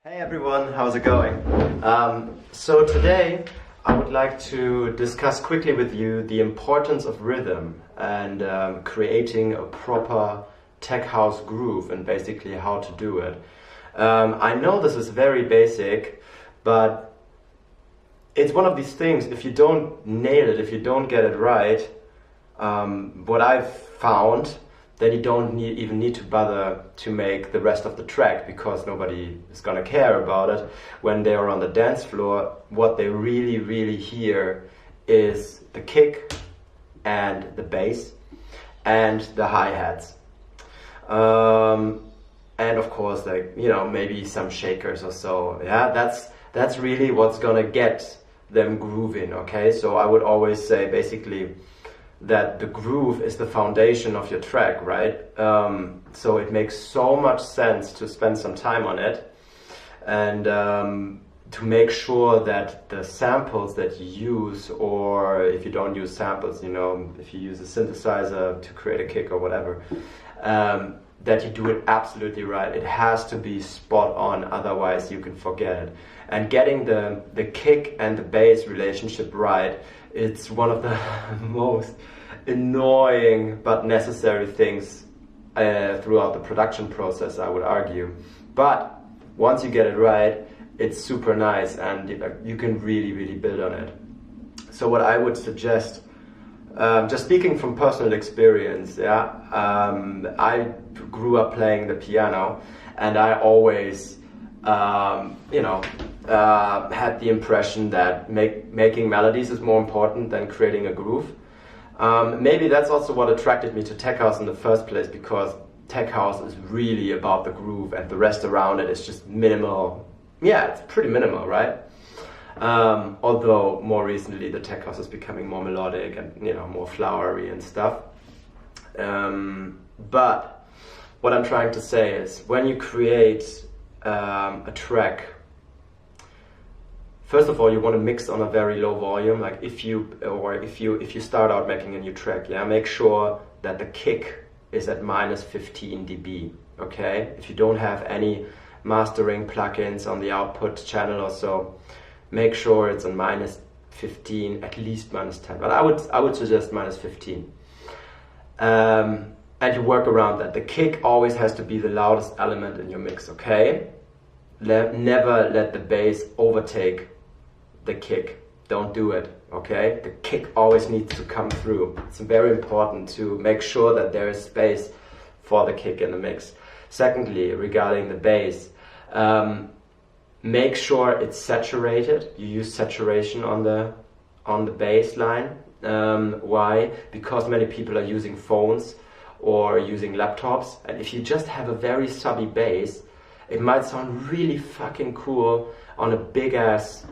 Hey everyone, how's it going? So today I would like to discuss quickly with you the importance of rhythm and creating a proper tech house groove and basically how to do it. I know this is very basic, but it's one of these things, if you don't nail it, if you don't get it right, what I've found, then you don't even need to bother to make the rest of the track because nobody is gonna care about it. When they are on the dance floor, what they really hear is the kick and the bass and the hi-hats. And of course, like, you know, maybe some shakers or so. Yeah, that's really what's gonna get them grooving, okay? So I would always say basically that the groove is the foundation of your track, right? So it makes so much sense to spend some time on it and to make sure that the samples that you use, or if you don't use samples, you know, if you use a synthesizer to create a kick or whatever, that you do it absolutely right. It has to be spot on, otherwise you can forget it. And getting the kick and the bass relationship right, it's one of the most annoying but necessary things throughout the production process, I would argue. But once you get it right, it's super nice and you can really build on it. So what I would suggest, just speaking from personal experience, yeah, I grew up playing the piano and I always had the impression that making melodies is more important than creating a groove. Maybe that's also what attracted me to tech house in the first place, because tech house is really about the groove and the rest around it is just minimal. Yeah, it's pretty minimal, right? Although more recently the tech house is becoming more melodic and, you know, more flowery and stuff. But what I'm trying to say is, when you create a track, first of all, you want to mix on a very low volume. Like if you start out making a new track, yeah, make sure that the kick is at -15 dB. Okay, if you don't have any mastering plugins on the output channel or so, make sure it's on -15, at least -10. But I would suggest -15. And you work around that. The kick always has to be the loudest element in your mix. Okay, never let the bass overtake the kick. Don't do it, okay? The kick always needs to come through. It's very important to make sure that there is space for the kick in the mix. Secondly, regarding the bass, make sure it's saturated. You use saturation on the bass line. Why? Because many people are using phones or using laptops, and if you just have a very subby bass, it might sound really fucking cool on a big ass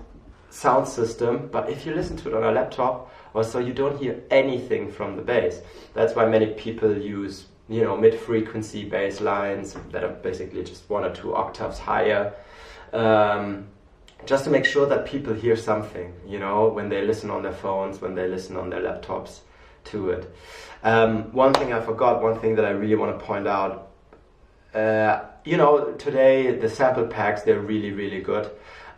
sound system, but if you listen to it on a laptop or so, you don't hear anything from the bass. That's why many people use, you know, mid-frequency bass lines that are basically just 1 or 2 octaves higher, just to make sure that people hear something, you know, when they listen on their phones, when they listen on their laptops to it. One thing I forgot, one thing that I really want to point out, you know, today the sample packs, they're really good.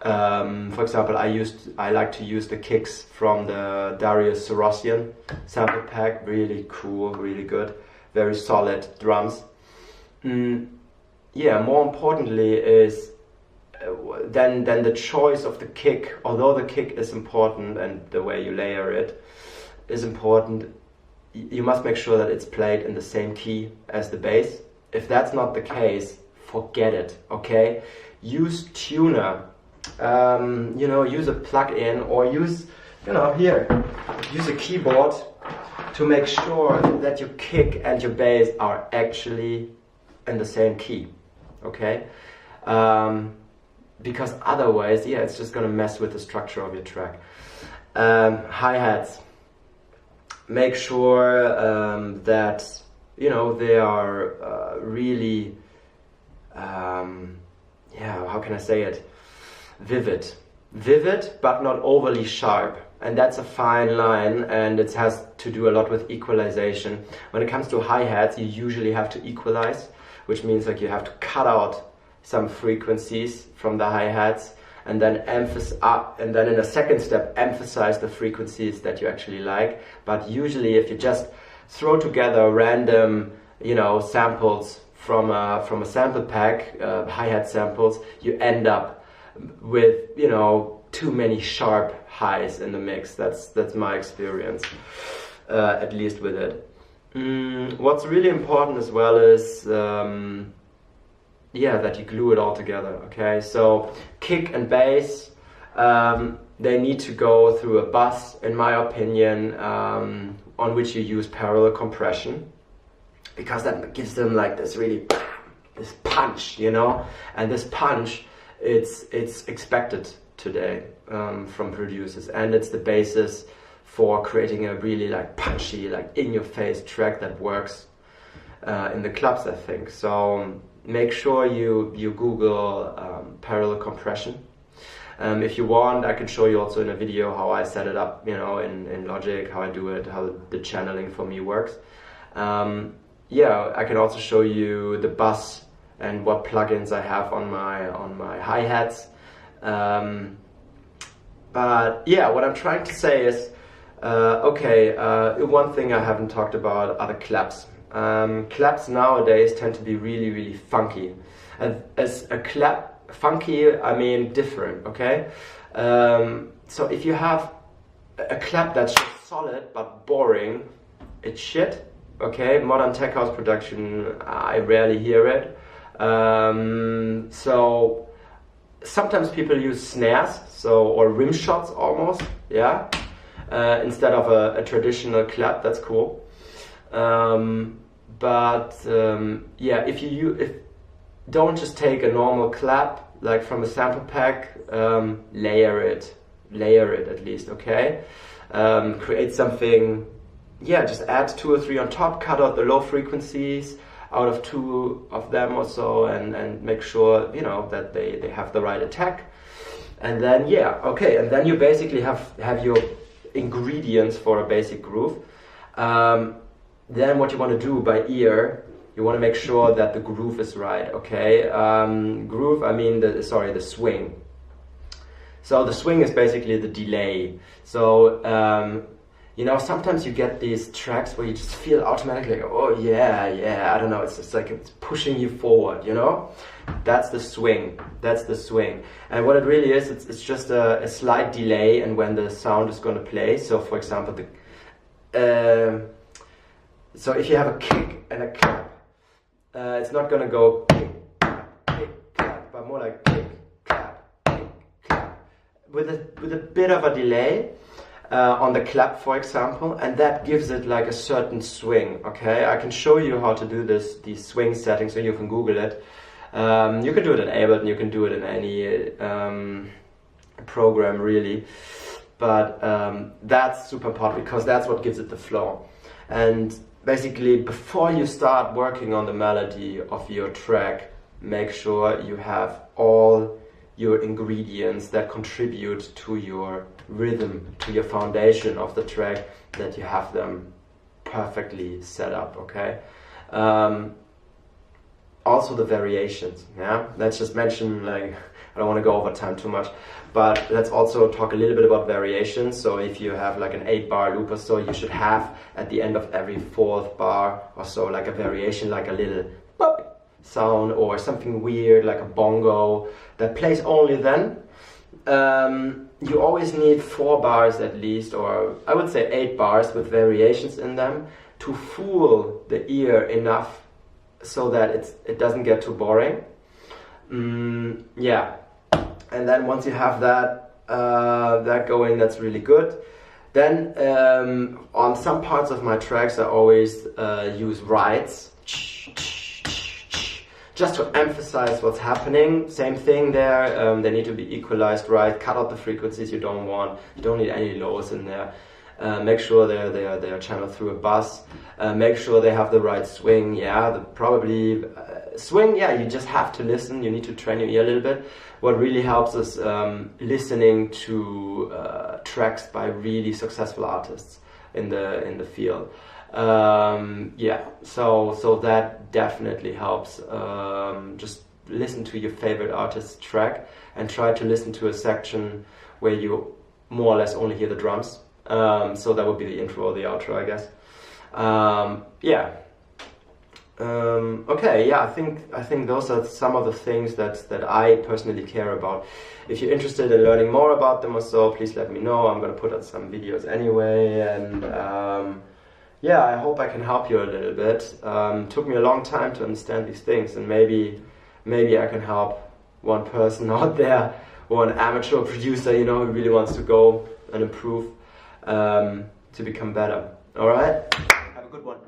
For example, I like to use the kicks from the Darius Sorosian sample pack. Really cool, really good, very solid drums. Yeah, more importantly is then the choice of the kick. Although the kick is important and the way you layer it is important, you must make sure that it's played in the same key as the bass. If that's not the case, forget it, okay? Use tuner. You know, use a plug-in or use, you know, use a keyboard to make sure that your kick and your bass are actually in the same key, okay? Because otherwise, yeah, it's just gonna mess with the structure of your track. Hi-hats. Make sure that, you know, they are really, yeah, how can I say it? Vivid, but not overly sharp. And that's a fine line, and it has to do a lot with equalization. When it comes to hi-hats, you usually have to equalize, which means like you have to cut out some frequencies from the hi-hats, and then and then in a second step emphasize the frequencies that you actually like. But usually if you just throw together random, you know, samples from a sample pack, hi-hat samples, you end up with, you know, too many sharp highs in the mix. That's my experience, at least with it. What's really important as well is that you glue it all together. Okay, so kick and bass, they need to go through a bus, in my opinion, on which you use parallel compression, because that gives them like this this punch, you know. And this punch, it's expected today from producers, and it's the basis for creating a really like punchy, like in your face track that works in the clubs, I think. So make sure you Google parallel compression. If you want, I can show you also in a video how I set it up, you know, in Logic, how I do it, how the channeling for me works. I can also show you the bus and what plugins I have on my hi-hats. But yeah, what I'm trying to say is, one thing I haven't talked about are the claps. Claps nowadays tend to be really, really funky. And as a clap, funky, I mean different, okay? So if you have a clap that's just solid but boring, it's shit, okay? Modern tech house production, I rarely hear it. So sometimes people use snares, or rim shots almost, yeah? Instead of a traditional clap. That's cool. If don't just take a normal clap like from a sample pack, layer it at least, okay? Create something, just add 2 or 3 on top, cut out the low frequencies out of 2 of them or so, and make sure, you know, that they have the right attack. And then and then you basically have your ingredients for a basic groove. Then what you want to do by ear, you want to make sure that the groove is right, okay? Groove, I mean the swing. So the swing is basically the delay. So you know, sometimes you get these tracks where you just feel automatically like, oh yeah, I don't know, it's just like it's pushing you forward, you know? That's the swing. And what it really is, it's just a slight delay and when the sound is going to play. So for example, so if you have a kick and a clap, it's not going to go kick, clap, but more like kick, clap, with a bit of a delay on the clap, for example, and that gives it like a certain swing. Okay, I can show you how to do these swing settings, so you can Google it. You can do it in Ableton, you can do it in any program really, but that's super important because that's what gives it the flow. And basically, before you start working on the melody of your track, make sure you have all your ingredients that contribute to your rhythm, to your foundation of the track, that you have them perfectly set up, okay? Also the variations, yeah? Let's just mention, like, I don't want to go over time too much, but let's also talk a little bit about variations. So if you have like an 8-bar loop or so, you should have at the end of every 4th bar or so like a variation, like a little boop sound or something weird like a bongo that plays only then. You always need 4 bars at least, or I would say 8 bars with variations in them to fool the ear enough so that it doesn't get too boring. And then once you have that going, that's really good. Then on some parts of my tracks I always use rides, just to emphasize what's happening. Same thing there, they need to be equalized right, cut out the frequencies you don't want, you don't need any lows in there. Make sure they are channeled through a bus. Make sure they have the right swing. Swing. You just have to listen. You need to train your ear a little bit. What really helps is listening to tracks by really successful artists in the field. So that definitely helps. Just listen to your favorite artist's track and try to listen to a section where you more or less only hear the drums. So that would be the intro or the outro, I guess. Okay, yeah, I think those are some of the things that I personally care about. If you're interested in learning more about them or so, please let me know. I'm gonna put out some videos anyway, and yeah, I hope I can help you a little bit. Took me a long time to understand these things, and maybe I can help one person out there, or an amateur producer, you know, who really wants to go and improve, to become better. All right, have a good one.